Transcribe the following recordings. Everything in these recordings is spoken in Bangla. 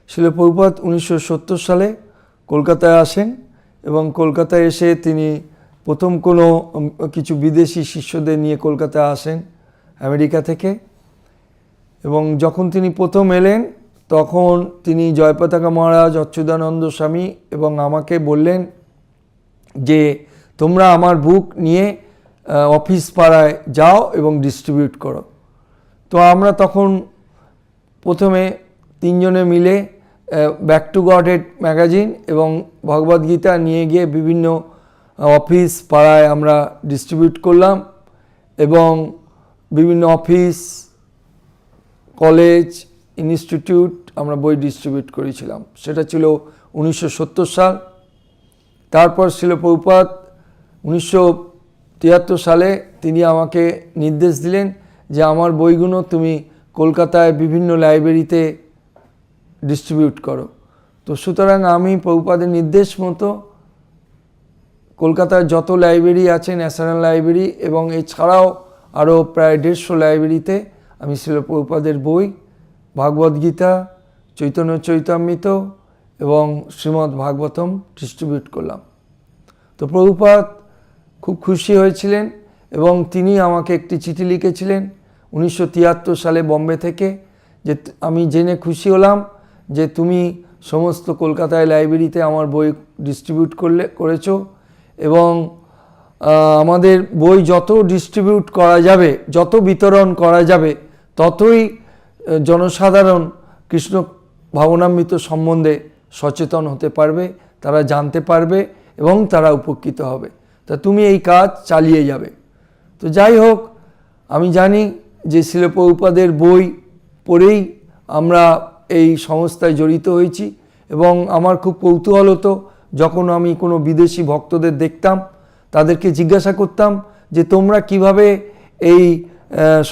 শিল প্রভুপাদ 1970 সালে কলকাতায় আসেন এবং কলকাতায় এসে তিনি প্রথম কোনো কিছু বিদেশি শিষ্যদের নিয়ে কলকাতায় আসেন আমেরিকা থেকে। এবং যখন তিনি প্রথম এলেন তখন তিনি জয়পতাকা মহারাজ, অচ্যুতানন্দ স্বামী এবং আমাকে বললেন যে তোমরা আমার বুক নিয়ে অফিস পাড়ায় যাও এবং ডিস্ট্রিবিউট করো। তো আমরা তখন প্রথমে তিনজনে মিলে ব্যাক টু গডহেড ম্যাগাজিন এবং ভগবদ্গীতা নিয়ে গিয়ে বিভিন্ন অফিস পাড়ায় আমরা ডিস্ট্রিবিউট করলাম এবং বিভিন্ন অফিস, কলেজ, ইনস্টিটিউট আমরা বই ডিস্ট্রিবিউট করেছিলাম। সেটা ছিল 1970 সাল। তারপর শিল প্রভুপাদ 1973 সালে তিনি আমাকে নির্দেশ দিলেন যে আমার বইগুলো তুমি কলকাতায় বিভিন্ন লাইব্রেরিতে ডিস্ট্রিবিউট করো। তো সুতরাং আমি প্রভুপাদের নির্দেশ মতো কলকাতায় যত লাইব্রেরি আছে, ন্যাশনাল লাইব্রেরি এবং এছাড়াও আরও প্রায় 150 লাইব্রেরিতে আমি শিল প্রভুপাদের বই ভাগবদ্গীতা, চৈতন্য চৈতামৃত এবং শ্রীমদ্ ভাগবতম ডিস্ট্রিবিউট করলাম। তো প্রভুপাদ খুব খুশি হয়েছিলেন এবং তিনি আমাকে একটি চিঠি লিখেছিলেন 1973 সালে বম্বে থেকে, যে আমি জেনে খুশি হলাম যে তুমি সমস্ত কলকাতায় লাইব্রেরিতে আমার বই ডিস্ট্রিবিউট করেছো এবং আমাদের বই যত ডিস্ট্রিবিউট করা যাবে, যত বিতরণ করা যাবে, ততই জনসাধারণ কৃষ্ণ ভাবনামৃত সম্বন্ধে সচেতন হতে পারবে, তারা জানতে পারবে এবং তারা উপকৃত হবে। তা তুমি এই কাজ চালিয়ে যাবে। তো যাই হোক, আমি জানি যে শিল প্রভুপাদের বই পড়েই আমরা এই সংস্থায় জড়িত হয়েছি এবং আমার খুব কৌতূহল হতো যখন আমি কোনো বিদেশি ভক্তদের দেখতাম, তাদেরকে জিজ্ঞাসা করতাম যে তোমরা কিভাবে এই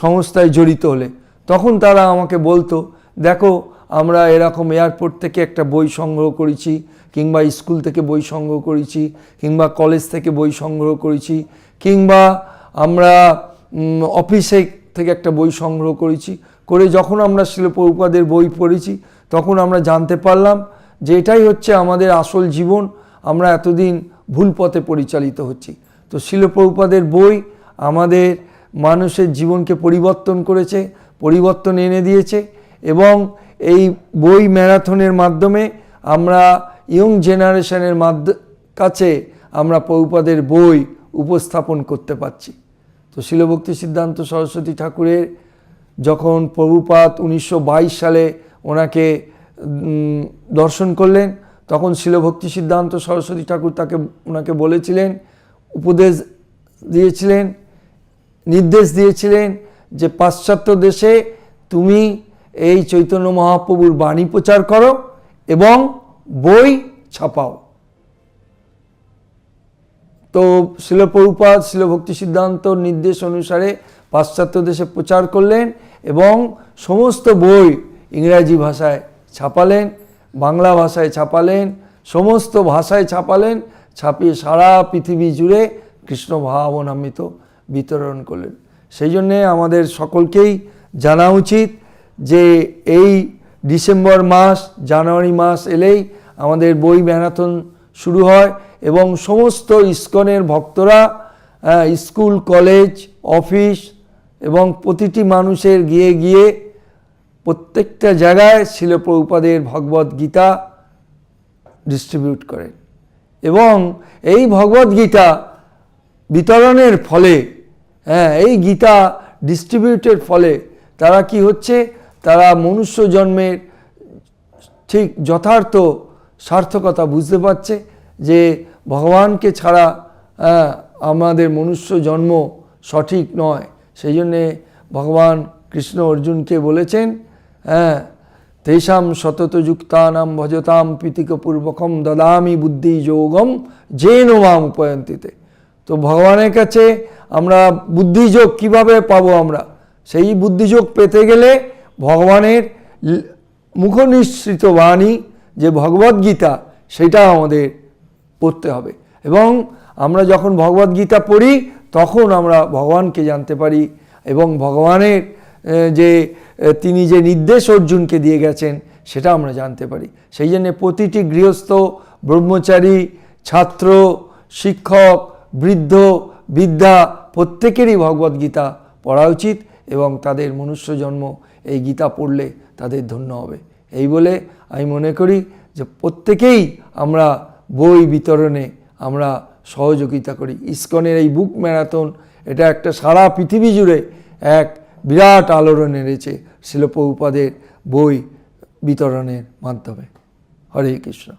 সংস্থায় জড়িত হলে। তখন তারা আমাকে বলতো, দেখো আমরা এরকম এয়ারপোর্ট থেকে একটা বই সংগ্রহ করেছি, কিংবা স্কুল থেকে বই সংগ্রহ করেছি, কিংবা কলেজ থেকে বই সংগ্রহ করেছি, কিংবা আমরা অফিসে থেকে একটা বই সংগ্রহ করেছি। করে যখন আমরা শিল প্রভুপাদের বই পড়েছি তখন আমরা জানতে পারলাম যে এটাই হচ্ছে আমাদের আসল জীবন, আমরা এতদিন ভুল পথে পরিচালিত হচ্ছি। তো শিল প্রভুপাদের বই আমাদের মানুষের জীবনকে পরিবর্তন করেছে, পরিবর্তন এনে দিয়েছে এবং এই বই ম্যারাথনের মাধ্যমে আমরা ইয়ং জেনারেশনের কাছে আমরা প্রভুপাদের বই উপস্থাপন করতে পারছি। তো শিল ভক্তি সিদ্ধান্ত সরস্বতী ঠাকুরের যখন প্রভুপাদ 1922 সালে ওনাকে দর্শন করলেন, তখন শিল ভক্তি সিদ্ধান্ত সরস্বতী ঠাকুর ওনাকে বলেছিলেন, উপদেশ দিয়েছিলেন, নির্দেশ দিয়েছিলেন যে পাশ্চাত্য দেশে তুমি এই চৈতন্য মহাপ্রভুর বাণী প্রচার করো এবং বই ছাপাও। তো শিল প্রভুপাদ শিল ভক্তি সিদ্ধান্ত নির্দেশ অনুসারে পাশ্চাত্য দেশে প্রচার করলেন এবং সমস্ত বই ইংরাজি ভাষায় ছাপালেন, বাংলা ভাষায় ছাপালেন, সমস্ত ভাষায় ছাপালেন, ছাপিয়ে সারা পৃথিবী জুড়ে কৃষ্ণ ভাবনামৃত বিতরণ করলেন। সেই জন্যে আমাদের সকলকেই জানা উচিত যে এই ডিসেম্বর মাস, জানুয়ারি মাস এলেই আমাদের বই ম্যারাথন শুরু হয় এবং সমস্ত ইস্কনের ভক্তরা স্কুল, কলেজ, অফিস এবং প্রতিটি মানুষের গিয়ে গিয়ে প্রত্যেকটা জায়গায় শিল প্রভুপাদের ভগবদ্গীতা ডিস্ট্রিবিউট করেন এবং এই ভগবদ্গীতা বিতরণের ফলে, এই গীতা ডিস্ট্রিবিউটের ফলে তারা কি হচ্ছে, তারা মনুষ্য জন্মের ঠিক যথার্থ সার্থকতা বুঝতে পারছে যে ভগবানকে ছাড়া আমাদের মনুষ্য জন্ম সঠিক নয়। সেই জন্যে ভগবান কৃষ্ণ অর্জুনকে বলেছেন, তেষাম সতত যুক্তানাম ভজতাম প্রীতিকপূর্বকম দদামি বুদ্ধি যোগম যেন মাম উপয়ন্তিতে। তো ভগবানের কাছে আমরা বুদ্ধিযোগ কিভাবে পাবো? আমরা সেই বুদ্ধিযোগ পেতে গেলে ভগবানের মুখনিসৃত বাণী যে ভগবদ্গীতা, সেটা আমাদের পড়তে হবে এবং আমরা যখন ভগবদ্গীতা পড়ি তখন আমরা ভগবানকে জানতে পারি এবং ভগবানের যে তিনি যে নির্দেশ অর্জুনকে দিয়ে গেছেন সেটা আমরা জানতে পারি। সেই জন্য প্রতিটি গৃহস্থ, ব্রহ্মচারী, ছাত্র, শিক্ষক, বৃদ্ধ, বৃদ্ধা প্রত্যেকেরই ভগবদ্গীতা পড়া উচিত এবং তাদের মনুষ্য জন্ম এই গীতা পড়লে তাদের ধন্য হবে। এই বলে আমি মনে করি যে প্রত্যেকেই আমরা বই বিতরণে আমরা সহযোগিতা করি। ইসকনের এই বুক ম্যারাথন এটা একটা সারা পৃথিবী জুড়ে এক বিরাট আলোড়ন এনেছে শিল প্রভুপাদের বই বিতরণের মাধ্যমে। হরে কৃষ্ণ।